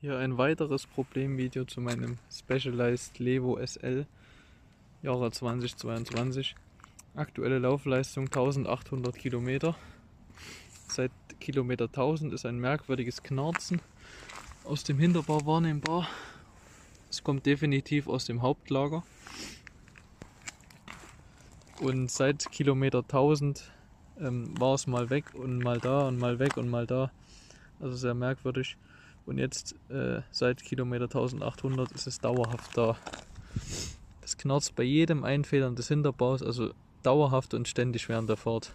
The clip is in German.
Hier ein weiteres Problemvideo zu meinem Specialized Levo SL Jahre 2022. Aktuelle Laufleistung 1800 Kilometer. Seit Kilometer 1000 ist ein merkwürdiges Knarzen aus dem Hinterbau wahrnehmbar. Es kommt definitiv aus dem Hauptlager. Und seit Kilometer 1000 war es mal weg und mal da und mal weg und mal da. Also sehr merkwürdig. Und jetzt seit Kilometer 1800 ist es dauerhaft da. Das knarzt bei jedem Einfedern des Hinterbaus, also dauerhaft und ständig während der Fahrt.